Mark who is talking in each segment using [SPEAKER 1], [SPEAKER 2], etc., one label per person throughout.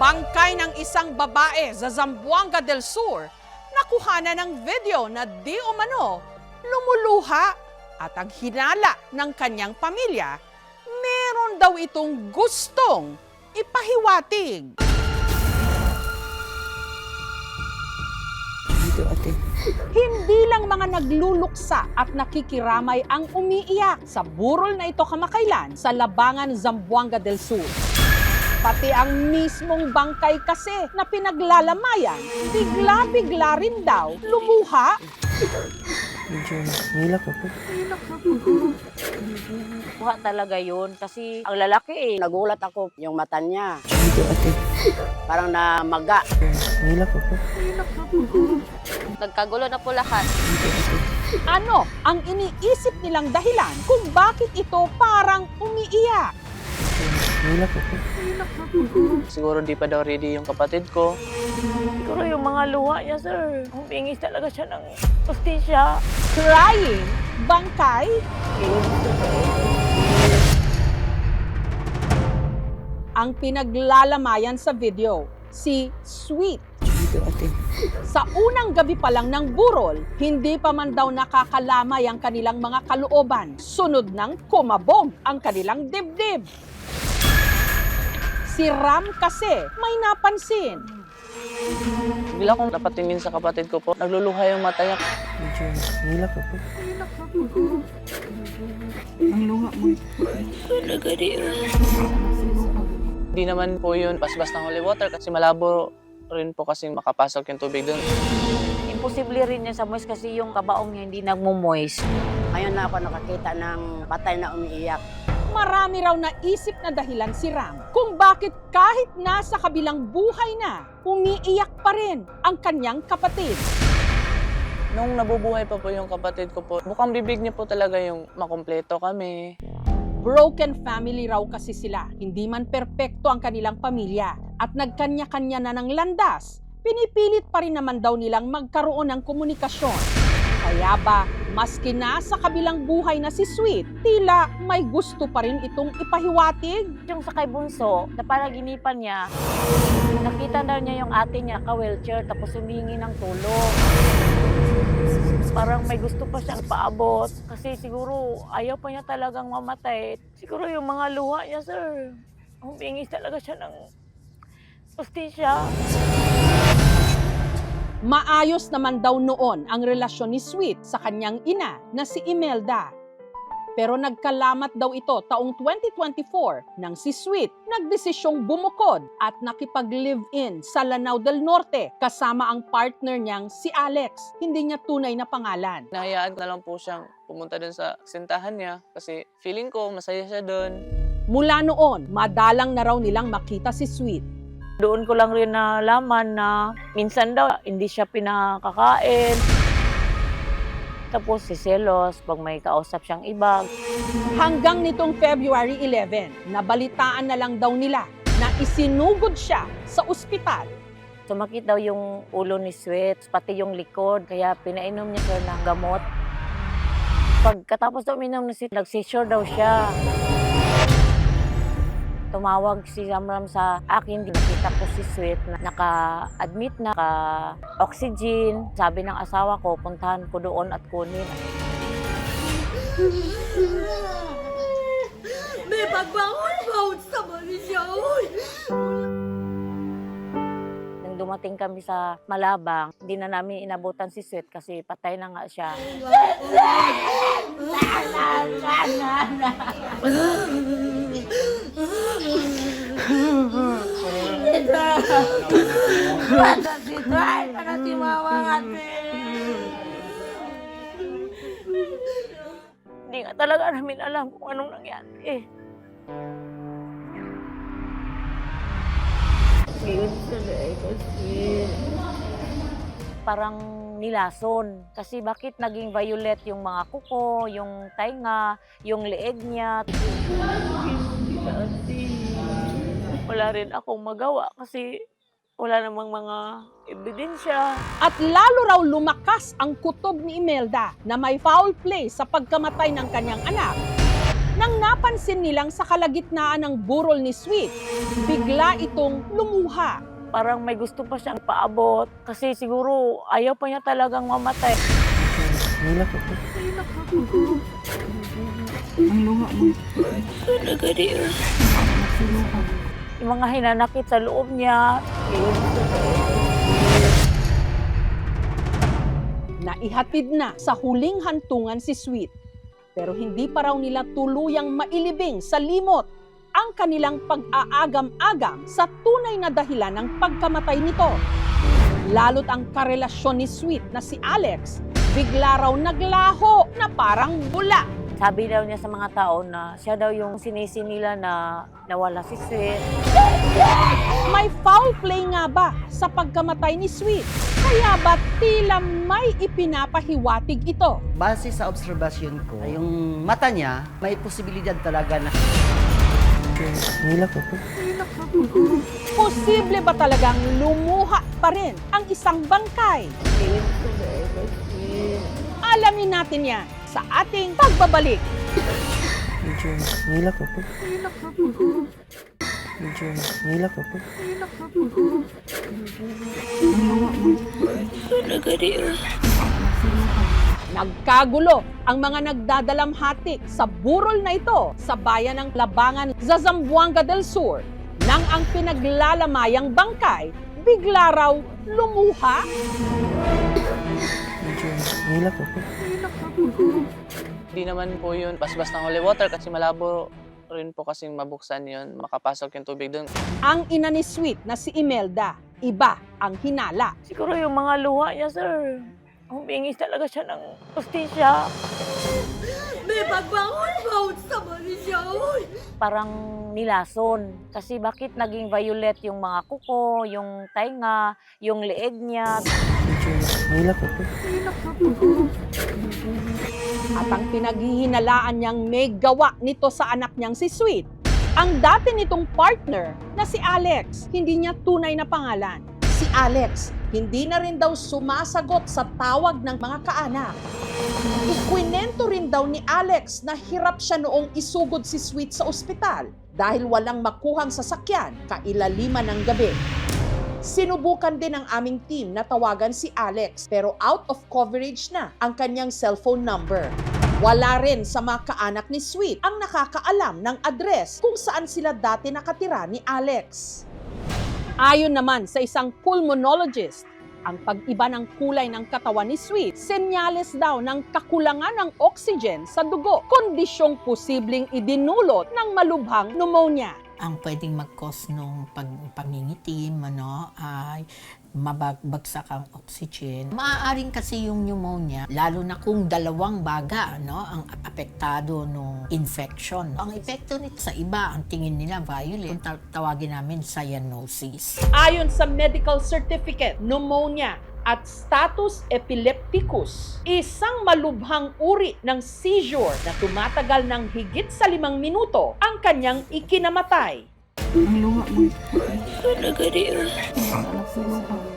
[SPEAKER 1] Bangkay ng isang babae sa Zamboanga del Sur, nakuhanan ng video na di umano lumuluha at ang hinala ng kanyang pamilya, meron daw itong gustong ipahiwatig. Hindi lang mga nagluluksa at nakikiramay ang umiiyak sa burol na ito kamakailan sa Labangan, Zamboanga del Sur. Pati ang mismong bangkay kasi na pinaglalamayan, bigla-bigla rin daw lumuha.
[SPEAKER 2] Medyo nilak ako.
[SPEAKER 3] Buha talaga yun kasi ang lalaki
[SPEAKER 4] Nagulat ako yung mata niya.
[SPEAKER 2] Medyo
[SPEAKER 4] Parang namaga.
[SPEAKER 2] nilak ako.
[SPEAKER 3] nagkagulo na po lahat.
[SPEAKER 1] Ano ang iniisip nilang dahilan kung bakit ito parang umiiyak?
[SPEAKER 2] Nilak ako. Siguro di pa daw ready yung kapatid ko.
[SPEAKER 3] Siguro yung mga luha niya, sir. Humingi talaga siya ng justisya.
[SPEAKER 1] Crying, bangkay, ang pinaglalamayan sa video, si Sweet.
[SPEAKER 2] Medyo
[SPEAKER 1] Sa unang gabi pa lang ng burol, hindi pa man daw nakakalamay ang kanilang mga kalooban. Sunod nang kumabog ang kanilang dibdib. Si Ram kasi may napansin.
[SPEAKER 2] Bigla akong napatingin sa kapatid ko po. Nagluluha yung mata niya. Medyo nilak ako. Ang lunga mo. Hindi naman po yun basbas ng holy water kasi malabo rin po kasi makapasok yung tubig doon.
[SPEAKER 3] Imposible rin niya sa moist kasi yung kabaong niya hindi nagmo-moist.
[SPEAKER 4] Ngayon na ako nakakita ng patay na umiiyak.
[SPEAKER 1] Marami raw naisip na dahilan si Ram kung bakit kahit nasa kabilang buhay na, umiiyak pa rin ang kanyang kapatid.
[SPEAKER 2] Nung nabubuhay pa po yung kapatid ko po, bukang bibig niya po talaga yung makumpleto kami.
[SPEAKER 1] Broken family raw kasi sila. Hindi man perpekto ang kanilang pamilya at nagkanya-kanya na ng landas. Pinipilit pa rin naman daw nilang magkaroon ng komunikasyon. Kaya ba, maski nasa kabilang buhay na si Sweet, tila may gusto pa rin itong ipahiwatig?
[SPEAKER 3] Yung sa kay Bunso, na panaginipan niya, nakita na niya yung ate niya ka-wheelchair tapos humingi ng tulong. Parang may gusto pa siyang paabot kasi siguro ayaw pa niya talagang mamatay. Siguro yung mga luha niya, sir, humingi talaga siya ng justisya.
[SPEAKER 1] Maayos naman daw noon ang relasyon ni Sweet sa kanyang ina na si Imelda. Pero nagkalamat daw ito taong 2024 nang si Sweet nagdesisyong bumukod at nakipag-live-in sa Lanao del Norte kasama ang partner niyang si Alex, hindi niya tunay na pangalan.
[SPEAKER 2] Nahayaan na lang po siyang pumunta dun sa sintahan niya kasi feeling ko masaya siya dun.
[SPEAKER 1] Mula noon, madalang na raw nilang makita si Sweet.
[SPEAKER 3] Doon ko lang rin nalaman na minsan daw hindi siya pinakakain. Tapos si selos pag may kausap siyang iba.
[SPEAKER 1] Hanggang nitong February 11, nabalitaan na lang daw nila na isinugod siya sa ospital.
[SPEAKER 3] Sumakit daw yung ulo ni Sweet, pati yung likod. Kaya pinainom niya siya ng gamot. Pagkatapos daw uminom na Sweet, nag-seizure daw siya. Tumawag si Samram sa akin, nakita ko si Sweet na naka-admit na, naka-oxygen. Sabi ng asawa ko, puntahan ko doon at kunin.
[SPEAKER 5] May pagbangon sa Marisya, uy!
[SPEAKER 3] Nang dumating kami sa Malabang, hindi na namin inabutan si Sweet kasi patay na nga siya. Hindi nga talaga namin alam kung anong nangyari. Parang nilason. Kasi bakit naging violet yung mga kuko, yung tainga, yung leeg niya. Wala rin akong magawa kasi wala namang mga ebidensya.
[SPEAKER 1] At lalo raw lumakas ang kutob ni Imelda na may foul play sa pagkamatay ng kanyang anak Nang napansin nilang sa kalagitnaan ng burol ni Sweet, bigla itong lumuha.
[SPEAKER 3] Parang may gusto pa siyang paabot kasi siguro ayaw pa niya talagang mamatay.
[SPEAKER 2] Nila po po.
[SPEAKER 3] Yung mga hinanakit sa loob niya.
[SPEAKER 1] Naihatid na sa huling hantungan si Sweet. Pero hindi pa raw nila tuluyang mailibing sa limot ang kanilang pag-aagam-agam sa tunay na dahilan ng pagkamatay nito. Lalo't ang karelasyon ni Sweet na si Alex, bigla raw naglaho na parang bula.
[SPEAKER 3] Sabi daw niya sa mga tao na siya daw yung sinisi nila na nawala si Sweet.
[SPEAKER 1] May foul play nga ba sa pagkamatay ni Sweet? Kaya ba tila may ipinapahiwatig ito?
[SPEAKER 6] Base sa obserbasyon ko, yung mata niya, may posibilidad talaga na
[SPEAKER 2] Nila po po.
[SPEAKER 1] Posible ba talagang lumuha pa rin ang isang bangkay? Alamin natin yan sa ating pagbabalik.
[SPEAKER 2] Medyo nila po po. Medyo nila po po.
[SPEAKER 1] Nagkagulo ang mga nagdadalamhati sa burol na ito sa bayan ng Labangan, Zamboanga del Sur nang ang pinaglalamayang bangkay bigla raw lumuha.
[SPEAKER 2] Medyo nila po po. Hindi naman po yun bas-bas ng holy water kasi malabo rin po kasing mabuksan yun, makapasok yung tubig doon.
[SPEAKER 1] Ang ina ni Sweet na si Imelda, iba ang hinala.
[SPEAKER 3] Siguro yung mga luha niya, sir. Humingi talaga siya ng justisya.
[SPEAKER 5] May pagbangon vote sa Marisyaon!
[SPEAKER 3] Parang nilason. Kasi bakit naging violet yung mga kuko, yung tainga, yung leeg niya.
[SPEAKER 2] Medyo nila po po.
[SPEAKER 1] At ang pinaghihinalaan niyang may gawa nito sa anak niyang si Sweet, ang dati nitong partner na si Alex, hindi niya tunay na pangalan. Si Alex, hindi na rin daw sumasagot sa tawag ng mga kaanak. Ikwinento rin daw ni Alex na hirap siya noong isugod si Sweet sa ospital dahil walang makuhang sasakyan kailaliman ng gabi. Sinubukan din ng aming team na tawagan si Alex pero out of coverage na ang kanyang cellphone number. Wala rin sa mga kaanak ni Sweet ang nakakaalam ng address kung saan sila dati nakatira ni Alex. Ayon naman sa isang pulmonologist, ang pag-iba ng kulay ng katawan ni Sweet, senyales daw ng kakulangan ng oxygen sa dugo, kondisyong posibleng idinulot ng malubhang pneumonia.
[SPEAKER 7] Ang pwedeng mag-cause ng pangingitim, ay mabagbagsak ang oxygen. Maaaring kasi yung pneumonia, lalo na kung dalawang baga ang apektado ng infection. Ang epekto nito sa iba, ang tingin nila violent, kung tawagin namin cyanosis.
[SPEAKER 1] Ayon sa medical certificate, pneumonia at status epilepticus, isang malubhang uri ng seizure na tumatagal ng higit sa 5 minuto ang kanyang ikinamatay.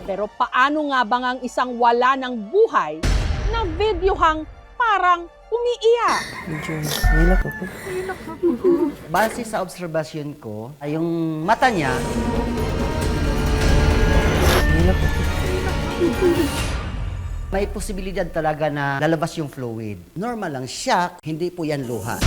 [SPEAKER 1] Pero paano nga bang ang isang wala ng buhay na videohang parang umiiyak?
[SPEAKER 2] Medyo nila po po.
[SPEAKER 6] base sa obserbasyon ko, yung mata niya,
[SPEAKER 2] Nila po po.
[SPEAKER 6] may posibilidad talaga na lalabas yung fluid. Normal lang, shock, hindi po yan luha.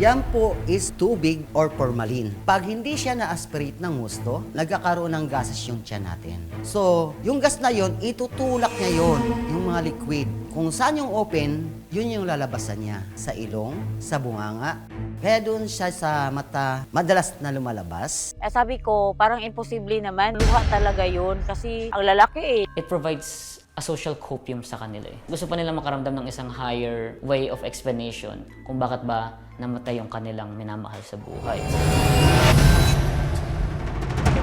[SPEAKER 6] Yan po is tubig or formalin. Pag hindi siya na-aspirate ng gusto, nagkakaroon ng gases yung tiyan natin. So, yung gas na yon, itutulak niya yon, yung mga liquid. Kung saan yung open, yun yung lalabasan niya. Sa ilong, sa bunganga. Kaya doon siya sa mata, madalas na lumalabas.
[SPEAKER 3] Sabi ko, parang imposible naman. Luha talaga yun kasi ang lalaki
[SPEAKER 8] It provides a social copium sa kanila eh. Gusto pa nila makaramdam ng isang higher way of explanation kung bakit ba namatay yung kanilang minamahal sa buhay.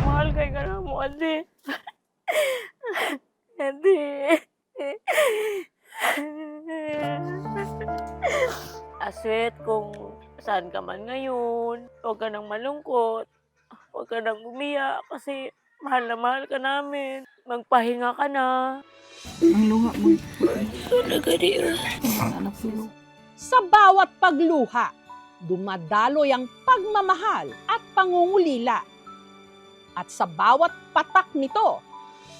[SPEAKER 3] Mahal kay ka na mo, ate. Ate. Aswet, kung saan ka man ngayon, huwag ka nang malungkot. Huwag ka nang umiyak kasi mahal na mahal ka namin. Magpahinga ka na.
[SPEAKER 1] Sa bawat pagluha, dumadaloy ang pagmamahal at pangungulila. At sa bawat patak nito,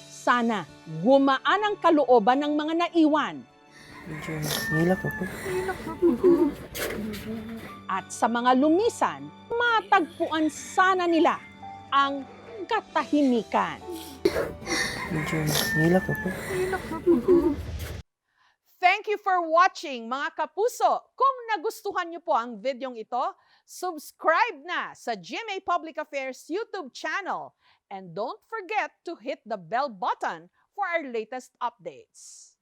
[SPEAKER 1] sana gumaan ang kalooban ng mga naiwan. At sa mga lumisan, matagpuan sana nila ang katahimikan. Thank you for watching, mga kapuso. Kung nagustuhan niyo po ang videong ito, subscribe na sa GMA Public Affairs YouTube channel. And don't forget to hit the bell button for our latest updates.